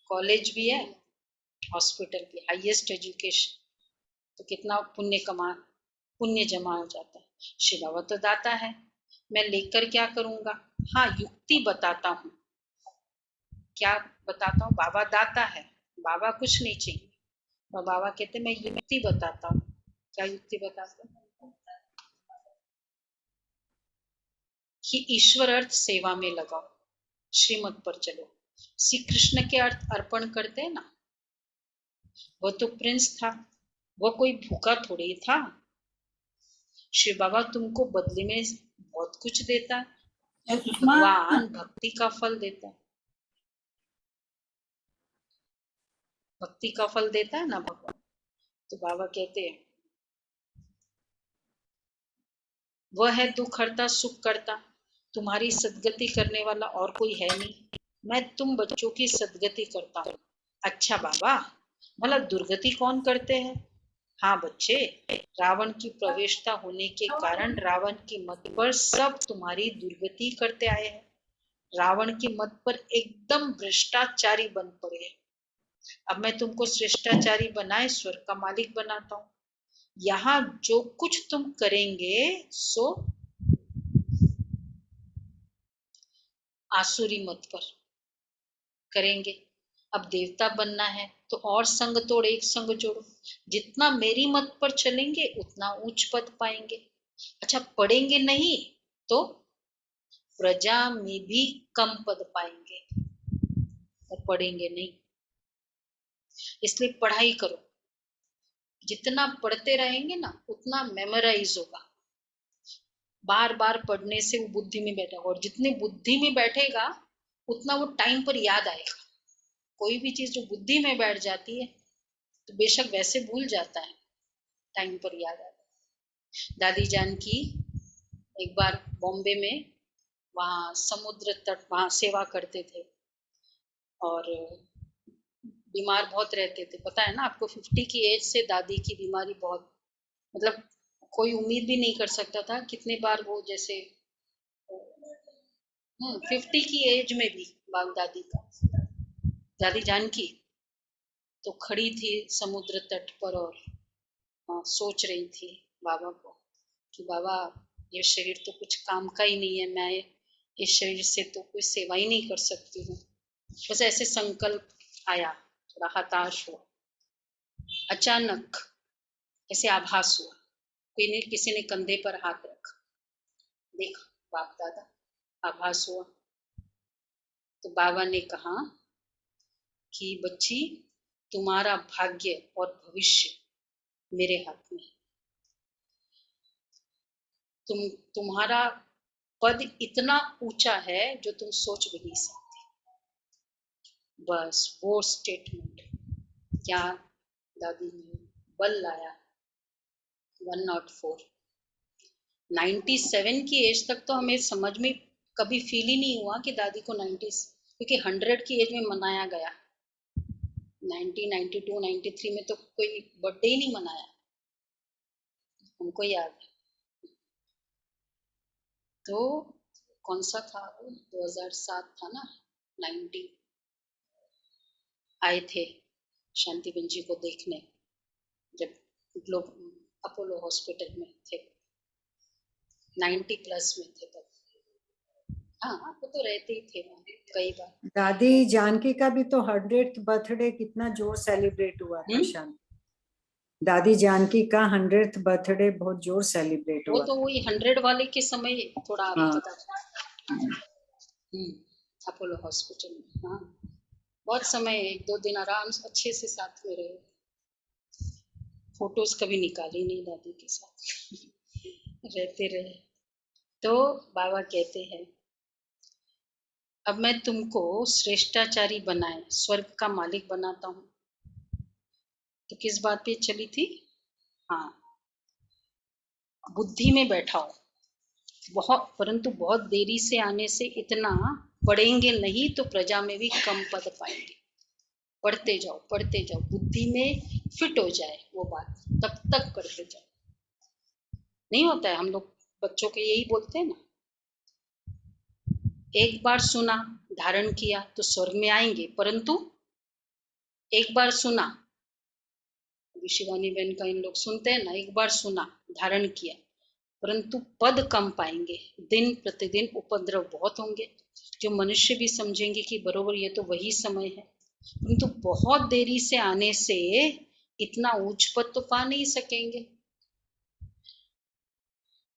कॉलेज भी है हॉस्पिटल भी, हाईएस्ट एजुकेशन, तो कितना पुण्य जमा हो जाता है। शिव बाबा तो दाता है, मैं लेकर क्या करूंगा। हाँ युक्ति बताता हूँ, क्या बताता हूँ, बाबा दाता है, बाबा कुछ नहीं चाहिए, और बाबा कहते मैं युक्ति बताता हूँ। क्या युक्ति बताता हूँ कि ईश्वर अर्थ सेवा में लगाओ, श्रीमत पर चलो। श्री कृष्ण के अर्थ अर्पण करते हैं ना, वह तो प्रिंस था, वह कोई भूखा थोड़ी था। शिव बाबा तुमको बदले में बहुत कुछ देता है, भगवान भक्ति का फल देता है, भक्ति का फल देता है ना भगवान। तो बाबा कहते हैं वह है दुख हरता सुख करता, तुम्हारी सदगति करने वाला और कोई है नहीं, मैं तुम बच्चों की सदगति करता हूँ। अच्छा बाबा, मतलब दुर्गति कौन करते हैं। हाँ बच्चे, रावण की प्रवेशता होने के कारण रावण की मत पर सब तुम्हारी दुर्गति करते आए हैं। रावण की मत पर एकदम भ्रष्टाचारी बन पड़े हैं। अब मैं तुमको श्रेष्ठाचारी बनाए स्वर्ग का मालिक बनाता हूँ। यहाँ जो कुछ तुम करेंगे सो आसुरी मत पर करेंगे। अब देवता बनना है तो और संग तोड़ एक संग जोड़ो, जितना मेरी मत पर चलेंगे उतना उच्च पद पाएंगे। अच्छा पढ़ेंगे नहीं तो प्रजा में भी कम पद पाएंगे और पढ़ेंगे नहीं। इसलिए पढ़ाई करो, जितना पढ़ते रहेंगे ना उतना मेमोराइज होगा। बार बार पढ़ने से वो बुद्धि में बैठेगा, और जितनी बुद्धि में बैठेगा उतना वो टाइम पर याद आएगा। कोई भी चीज जो बुद्धि में बैठ जाती है तो बेशक वैसे भूल जाता है, टाइम पर याद आता है। दादी जान की एक बार बॉम्बे में, वहाँ समुद्र तट, वहाँ सेवा करते थे और बीमार बहुत रहते थे। पता है ना आपको, 50 की एज से दादी की बीमारी बहुत, मतलब कोई उम्मीद भी नहीं कर सकता था कितने बार वो जैसे 50 की एज में भी बाप दादी का, दादी जानकी तो खड़ी थी समुद्र तट पर और सोच रही थी बाबा को कि बाबा ये शरीर तो कुछ काम का ही नहीं है, मैं इस शरीर से तो कोई सेवा ही नहीं कर सकती हूँ। बस ऐसे संकल्प आया, थोड़ा हताश हुआ। अचानक ऐसे आभास हुआ, किसी ने कंधे पर हाथ रखा, देखा बाप दादा, आभास हुआ। तो बाबा ने कहा कि बच्ची, तुम्हारा भाग्य और भविष्य मेरे हाथ में है। तुम्हारा पद इतना ऊंचा है जो तुम सोच भी नहीं सकते। बस वो स्टेटमेंट क्या दादी ने बल लाया। 104 97 की एज तक तो हमें समझ में कभी फील ही नहीं हुआ कि दादी को 90, क्योंकि 100 की एज में मनाया गया। 90, 92, 93 में तो कोई बर्थडे ही नहीं मनाया, हमको याद है। तो कौन सा था वो, 2007 था ना, 90 आए थे शांतिबेन जी को देखने, जब लोग अपोलो हॉस्पिटल में थे, 90 प्लस में थे तब। हाँ वो तो रहते ही थे वहाँ कई बार। दादी जानकी का भी तो 100th बर्थडे कितना जोर सेलिब्रेट हुआ था शांति। दादी जानकी का 100th बर्थडे बहुत जोर सेलिब्रेट हुआ। वो तो वही 100 वाले के समय थोड़ा पता अपोलो हॉस्पिटल में। हाँ बहुत समय, 1-2 दिन आराम से अच्छे से साथ में रहे। फोटोज कभी निकाली नहीं दादी के साथ रहते रहे। तो बाबा कहते हैं अब मैं तुमको श्रेष्ठाचारी बनाए स्वर्ग का मालिक बनाता हूँ। तो किस बात पे चली थी? हाँ, बुद्धि में बैठाओ बहुत, परंतु बहुत देरी से आने से इतना पढ़ेंगे नहीं तो प्रजा में भी कम पद पाएंगे। पढ़ते जाओ बुद्धि में फिट हो जाए वो बात, तब तक करते जाओ। नहीं होता है, हम लोग बच्चों के यही बोलते हैं ना, एक बार सुना धारण किया तो स्वर्ग में आएंगे, परंतु एक बार सुना, शिवानी बहन का इन लोग सुनते हैं ना, एक बार सुना धारण किया परंतु पद कम पाएंगे। दिन प्रतिदिन उपद्रव बहुत होंगे, जो मनुष्य भी समझेंगे कि बरोबर ये तो वही समय है, परंतु बहुत देरी से आने से इतना उच्च पद तो पा नहीं सकेंगे।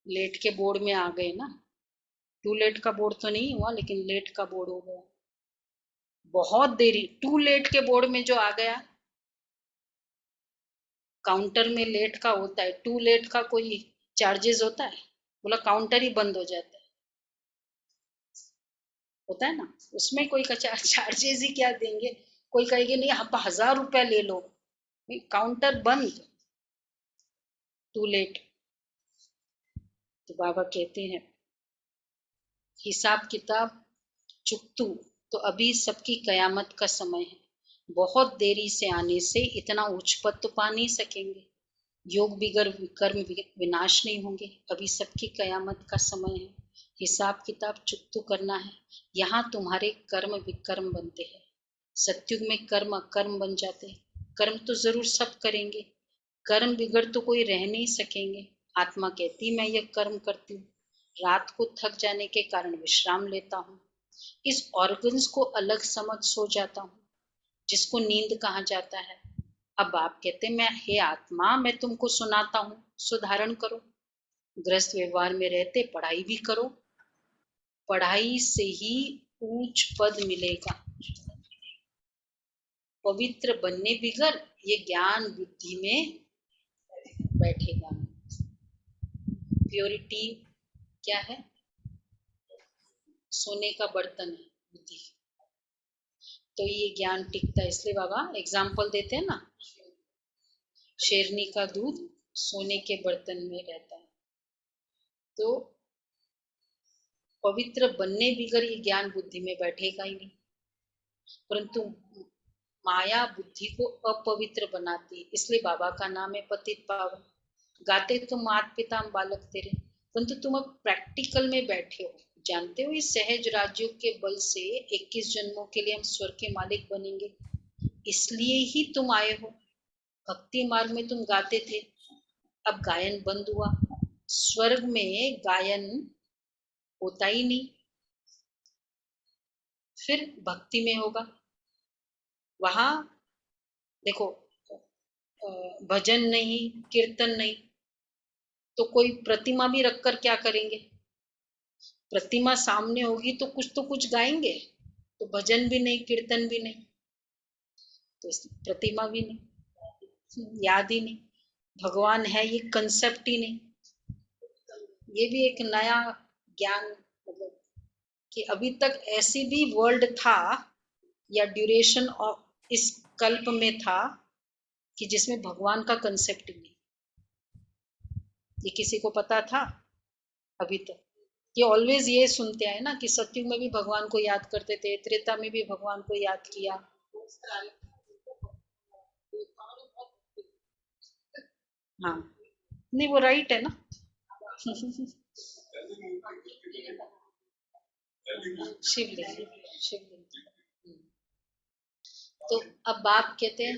लेट के बोर्ड में आ गए ना, टू लेट का बोर्ड तो नहीं हुआ लेकिन लेट का बोर्ड हो गया। बहुत देरी, टू लेट के बोर्ड में जो आ गया, काउंटर में लेट का होता है, टू लेट का कोई चार्जेस होता है? बोला काउंटर ही बंद हो जाता है, होता है ना, उसमें कोई का चार्जेस ही क्या देंगे। कोई कहेगा नहीं आप 1000 रुपया ले लो, काउंटर बंद, टू लेट। तो बाबा कहते हैं हिसाब किताब चुकतू, तो अभी सबकी कयामत का समय है। बहुत देरी से आने से इतना उच्च पद तो पा नहीं सकेंगे, योग बिगर कर्म विनाश नहीं होंगे। अभी सबकी कयामत का समय है, हिसाब किताब चुकतू करना है। यहाँ तुम्हारे कर्म विकर्म बनते हैं, सत्युग में कर्म अकर्म बन जाते हैं। कर्म तो जरूर सब करेंगे, कर्म बिगड़ तो कोई रह नहीं सकेंगे। आत्मा कहती मैं यह कर्म करती हूँ, रात को थक जाने के कारण विश्राम लेता हूँ, इस ऑर्गन्स को अलग समझ सो जाता हूँ, जिसको नींद कहा जाता है। अब आप कहते मैं हे आत्मा मैं तुमको सुनाता हूँ, सुधारण करो। गृहस्थ व्यवहार में रहते पढ़ाई भी करो, पढ़ाई से ही ऊंच पद मिलेगा। पवित्र बनने बिगर ये ज्ञान बुद्धि में बैठेगा। प्योरिटी क्या है? सोने का बर्तन है बुद्धि, तो ये ज्ञान टिकता है। इसलिए बाबा एग्जाम्पल देते हैं ना, शेरनी का दूध सोने के बर्तन में रहता है। तो पवित्र बनने बिगर ये ज्ञान बुद्धि में बैठेगा ही नहीं, परंतु माया बुद्धि को अपवित्र बनाती है। इसलिए बाबा का नाम है पतित पावन। गाते तो मात पिता बालक तेरे, परंतु तुम अब प्रैक्टिकल में बैठे हो, जानते हो इस सहज राज्यों के बल से 21 जन्मों के लिए हम स्वर्ग के मालिक बनेंगे, इसलिए ही तुम आए हो। भक्ति मार्ग में तुम गाते थे, अब गायन बंद हुआ। स्वर्ग में गायन होता ही नहीं, फिर भक्ति में होगा। वहां देखो भजन नहीं, कीर्तन नहीं, तो कोई प्रतिमा भी रखकर क्या करेंगे? प्रतिमा सामने होगी तो कुछ गाएंगे, तो भजन भी नहीं, कीर्तन भी नहीं, तो प्रतिमा भी नहीं, याद ही नहीं, भगवान है ये कंसेप्ट ही नहीं। ये भी एक नया ज्ञान, मतलब कि अभी तक ऐसी भी वर्ल्ड था या ड्यूरेशन ऑफ इस कल्प में था कि जिसमें भगवान का कंसेप्ट ही नहीं। ये किसी को पता था अभी तक? ये ऑलवेज ये सुनते आए ना कि सतयुग में भी भगवान को याद करते थे, त्रेता में भी भगवान को याद किया। हाँ, नहीं वो राइट है ना। शिवलिंग, शिवलिंग। तो अब बाप कहते हैं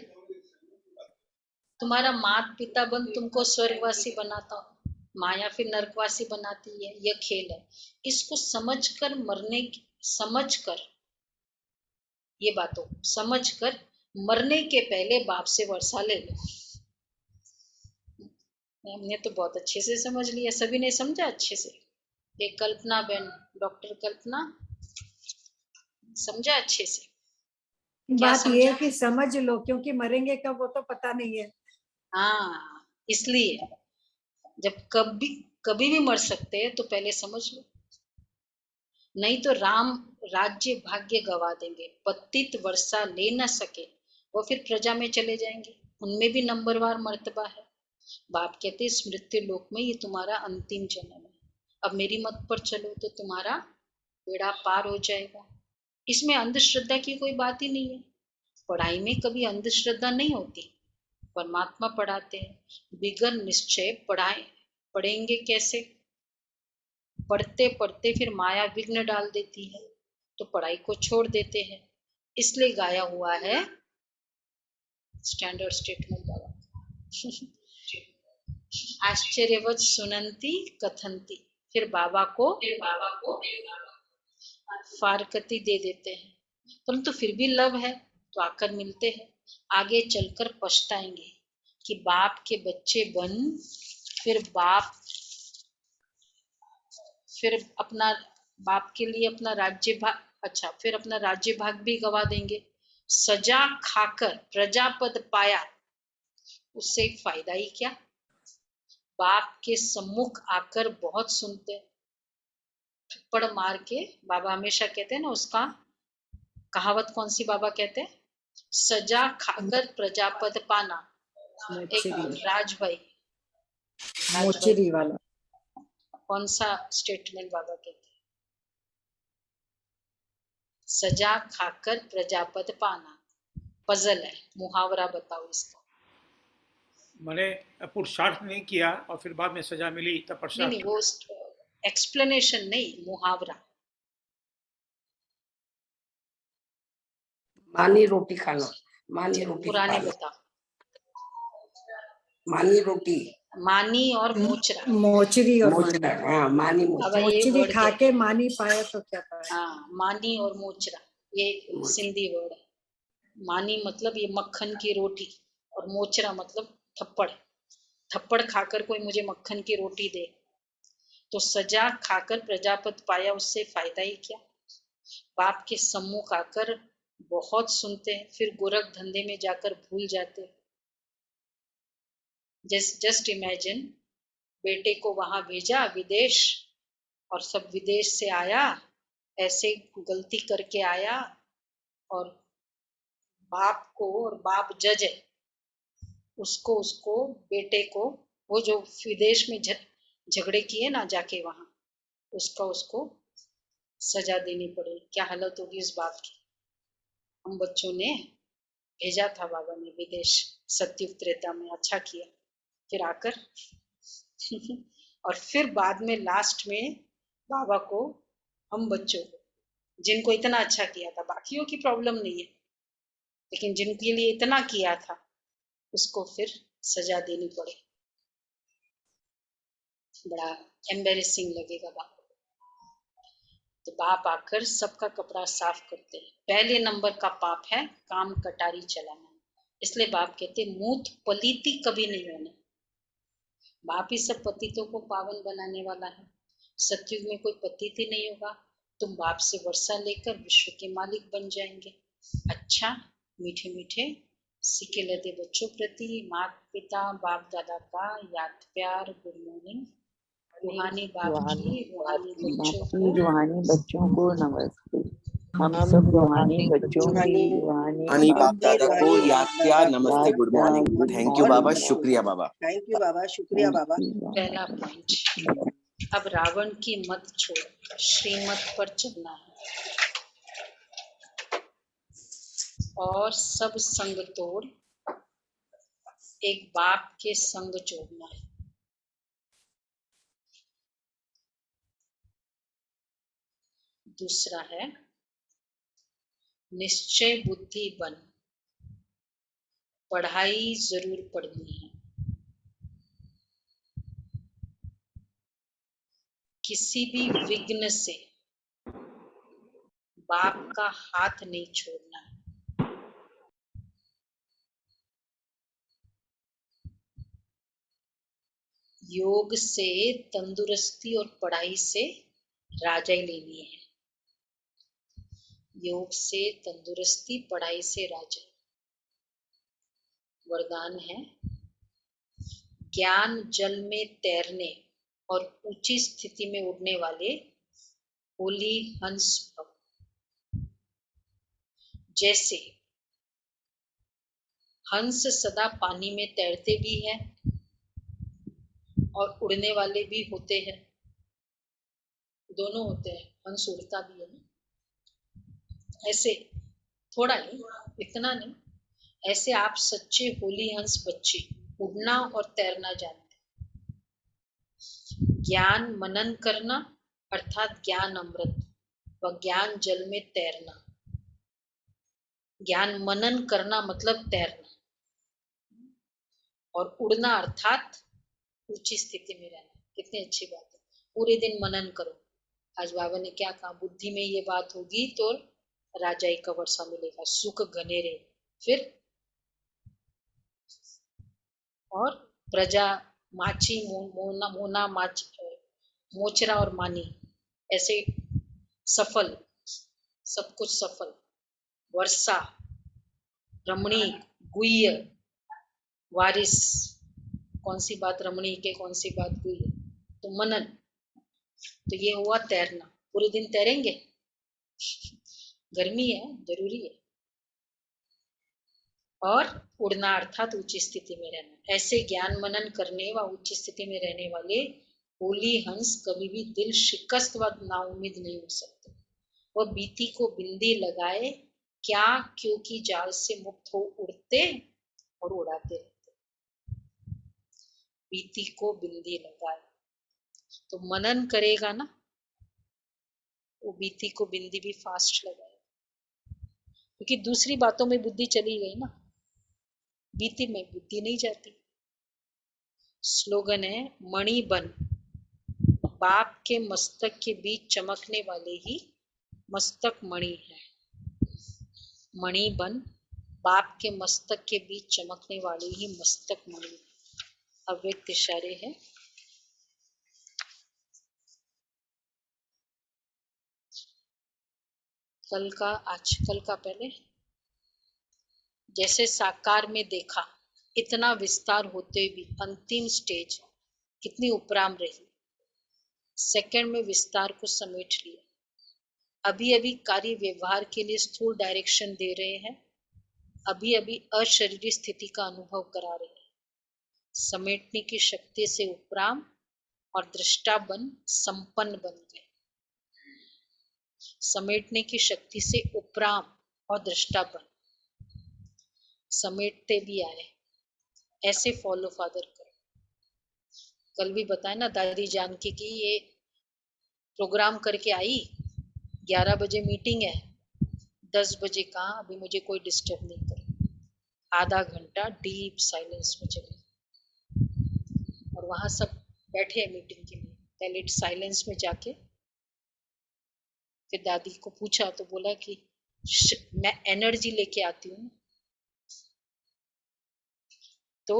तुम्हारा माता पिता बन तुमको स्वर्गवासी बनाता हूँ, माया फिर नरकवासी बनाती है। यह खेल है, इसको समझकर ये बातों समझकर मरने के पहले बाप से वर्षा ले लो। हमने तो बहुत अच्छे से समझ लिया, सभी ने समझा अच्छे से। ये कल्पना बहन, डॉक्टर कल्पना समझा अच्छे से। बात ये है कि समझ लो, क्योंकि मरेंगे कब वो तो पता नहीं है। हाँ, इसलिए जब कभी भी मर सकते हैं तो पहले समझ लो, नहीं तो राम राज्य भाग्य गवा देंगे। पतित वर्षा ले न सके वो फिर प्रजा में चले जाएंगे, उनमें भी नंबरवार मर्तबा है। बाप कहते इस मृत्यु लोक में ये तुम्हारा अंतिम जन्म है, अब मेरी मत पर चलो तो तुम्हारा बेड़ा पार हो जाएगा। इसमें अंधश्रद्धा की कोई बात ही नहीं है। पढ़ाई में कभी अंधश्रद्धा नहीं होती, परमात्मा पढ़ाते हैं। बिगर निश्चय पढ़ेंगे कैसे? पढ़ते पढ़ते फिर माया विघ्न डाल देती है, तो पढ़ाई को छोड़ देते हैं। इसलिए गाया हुआ है स्टैंडर्ड स्टेटमेंट बाबा। आश्चर्यवत सुनंती कथंती, फिर बाबा को फारकती दे देते हैं, परंतु फिर भी लव है तो आकर मिलते हैं। आगे चलकर पछताएंगे कि बाप के बच्चे बन फिर अपना बाप के लिए अपना राज्य भाग, फिर अपना राज्य भाग भी गवा देंगे। सजा खाकर प्रजापद पाया, उससे फायदा ही क्या? बाप के सम्मुख आकर बहुत सुनते, थप्पड़ मार के। बाबा हमेशा कहते हैं ना, उसका कहावत कौन सी बाबा कहते हैं? सजा खाकर प्रजापद पाना। एक राजभाई मोचेरी वाला कौन सा स्टेटमेंट बाबा कहते हैं? सजा खाकर प्रजापद पाना। पजल है, मुहावरा बताओ इसका। मैंने पुरुषार्थ नहीं किया और फिर बाद में सजा मिली तब पुरुषार्थ। नहीं, वो एक्सप्लेनेशन नहीं, मुहावरा। मानी रोटी खाना, मानी रोटी पुराने बता। मानी रोटी, मानी और मोचरा, मोचरी और मोचरा। हाँ, मानी मोचरी खा के मानी पाया तो क्या पाया। हाँ, मानी और मोचरा ये सिंधी वर्ड है। मानी मतलब ये मक्खन की रोटी, और मोचरा मतलब थप्पड़। थप्पड़ खाकर कोई मुझे मक्खन की रोटी दे तो सजा खाकर प्रजापति पाया, उससे फायदा ही क्या। बाप के सम्मुख आकर बहुत सुनते हैं, फिर गोरख धंधे में जाकर भूल जाते हैं। जस्ट इमेजिन, बेटे को वहां भेजा विदेश, और सब विदेश से आया, ऐसे गलती करके आया, और बाप को, और बाप जज है, उसको बेटे को, वो जो विदेश में झगड़े किए ना जाके वहां, उसको सजा देनी पड़े। क्या हालत होगी इस बाप की। हम बच्चों ने भेजा था बाबा ने विदेश सत्युग त्रेता में, अच्छा किया। फिर आकर और फिर बाद में लास्ट में बाबा को, हम बच्चों को जिनको इतना अच्छा किया था, बाकियों की प्रॉब्लम नहीं है, लेकिन जिनके लिए इतना किया था उसको फिर सजा देनी पड़े। बड़ा एम्बेरेसिंग लगेगा बाप को। तो बाप आकर सबका कपड़ा साफ करते हैं। पहले नंबर का पाप है काम कटारी चलाना, इसलिए बाप कहते मूत पलीती कभी नहीं होना। बाप ही सब पतितों को पावन बनाने वाला है। सतयुग में कोई पतित ही नहीं होगा। तुम बाप से वर्षा लेकर विश्व के मालिक बन जाएंगे। अच्छा, मीठे मीठे सिके लदे बच्चों प्रति माता पिता बाप दादा का याद प्यार, गुड मॉर्निंग। रूहानी बाप की रूहानी बच्चों को नमस्ते। हम सब रूहानी बच्चों की रूहानी बाप दादा को याद किया, नमस्ते, गुड मॉर्निंग। थैंक यू बाबा, शुक्रिया बाबा। थैंक यू बाबा, शुक्रिया बाबा। पहला पॉइंट, अब रावण की मत छोड़ श्रीमत पर चलना है और सब संग तोड़ एक बाप के संग जोड़ना है। दूसरा है निश्चय बुद्धि बन, पढ़ाई जरूर पढ़नी है। किसी भी विघ्न से बाप का हाथ नहीं छोड़ना है। योग से तंदुरुस्ती और पढ़ाई से राजाई लेनी है। योग से तंदुरुस्ती, पढ़ाई से राजाई। वरदान है ज्ञान जल में तैरने और ऊंची स्थिति में उड़ने वाले होली हंस भव। जैसे हंस सदा पानी में तैरते भी हैं और उड़ने वाले भी होते हैं, दोनों होते हैं। हंस उड़ता भी है ना, ऐसे थोड़ा नहीं, इतना नहीं, ऐसे आप सच्चे होली हंस बच्चे उड़ना और तैरना जानते। ज्ञान मनन करना अर्थात ज्ञान अमृत व ज्ञान जल में तैरना। ज्ञान मनन करना मतलब तैरना, और उड़ना अर्थात ऊंची स्थिति में रहना। कितनी अच्छी बात है। पूरे दिन मनन करो। आज बाबा ने क्या कहा, बुद्धि में ये बात होगी तो राजाई का वर्षा मिलेगा, सुख घनेरे। फिर और प्रजा माची मोना मोना माच मोचरा और मानी, ऐसे सफल, सब कुछ सफल। वर्षा, रमणीक, गुह्य, वारिस, कौन सी बात रमणीक है, कौन सी बात गुह्य। तो मनन, तो ये हुआ तैरना। पूरे दिन तैरेंगे, गर्मी है, जरूरी है। और उड़ना अर्थात ऊंची स्थिति में रहना। ऐसे ज्ञान मनन करने व ऊंची स्थिति में रहने वाले होली हंस कभी भी दिल शिकस्त व नाउम्मीद नहीं हो सकते। वह बीती को बिंदी लगाए क्या, क्योंकि जाल से मुक्त हो उड़ते और उड़ाते रहते। बीती को बिंदी लगाए, तो मनन करेगा ना, वो बीती को बिंदी भी फास्ट लगाए, क्योंकि दूसरी बातों में बुद्धि चली गई ना, बीती में बुद्धि नहीं जाती। स्लोगन है मणि बन, बाप के मस्तक के बीच चमकने वाले ही मस्तक मणि है। मणि बन, बाप के मस्तक के बीच चमकने वाले ही मस्तक मणि है। अव्यक्त इशारे है। कल का पहले, जैसे साकार में देखा इतना विस्तार होते भी अंतिम स्टेज कितनी उपराम रही, सेकंड में विस्तार को समेट लिया। अभी अभी कार्य व्यवहार के लिए स्थूल डायरेक्शन दे रहे हैं, अभी अभी अशरीरी स्थिति का अनुभव करा रहे हैं। समेटने की शक्ति से उपराम और दृष्टा बन संपन्न बन गए। समेटने की शक्ति से उपराम और दृष्टा बन, समेटते भी आए, ऐसे फॉलो फादर करो। कल भी बताया ना, दादी जानकी की ये प्रोग्राम करके आई, 11 बजे मीटिंग है, 10 बजे कहाँ, अभी मुझे कोई डिस्टर्ब नहीं करे, आधा घंटा डीप साइलेंस में चले, और वहां सब बैठे हैं मीटिंग के लिए। पहले साइलेंस में जाके फिर दादी को पूछा तो बोला कि मैं एनर्जी लेके आती हूँ, तो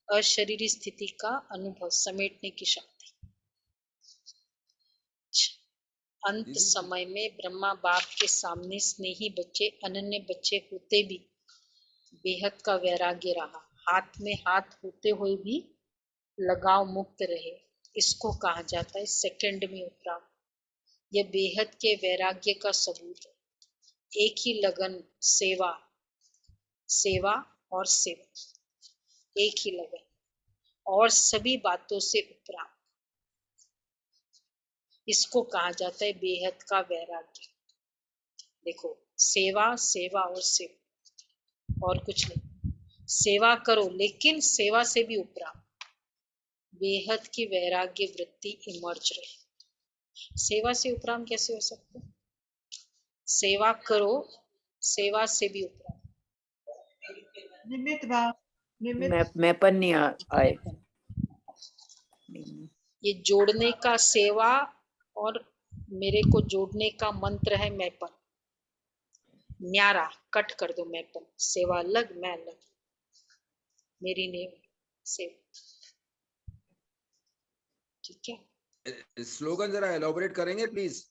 अशरीरी स्थिति का अनुभव, समेटने की शक्ति। अंत समय में ब्रह्मा बाप के सामने स्नेही बच्चे, अनन्य बच्चे होते भी बेहद का वैराग्य रहा, हाथ में हाथ होते हुए भी लगाव मुक्त रहे। इसको कहा जाता है सेकंड में उपराम। यह बेहद के वैराग्य का सबूत है। एक ही लगन, सेवा, सेवा और सेवा, एक ही लगन और सभी बातों से उपराम। इसको कहा जाता है बेहद का वैराग्य। देखो, सेवा, सेवा और सेवा, और कुछ नहीं। सेवा करो लेकिन सेवा से भी उपराम, बेहद की वैराग्य वृत्ति इमर्ज रहे। सेवा से उपराम कैसे हो सकता है? सेवा करो, सेवा से भी उपराम। निमित भाव, मैं पर नहीं आए। ये जोड़ने का सेवा और मेरे को जोड़ने का मंत्र है मैपन। न्यारा कट कर दो मैपन, सेवा अलग, मैं अलग, मेरी नेम सेवा। ठीक है, स्लोगन जरा एलॉबरेट करेंगे प्लीज।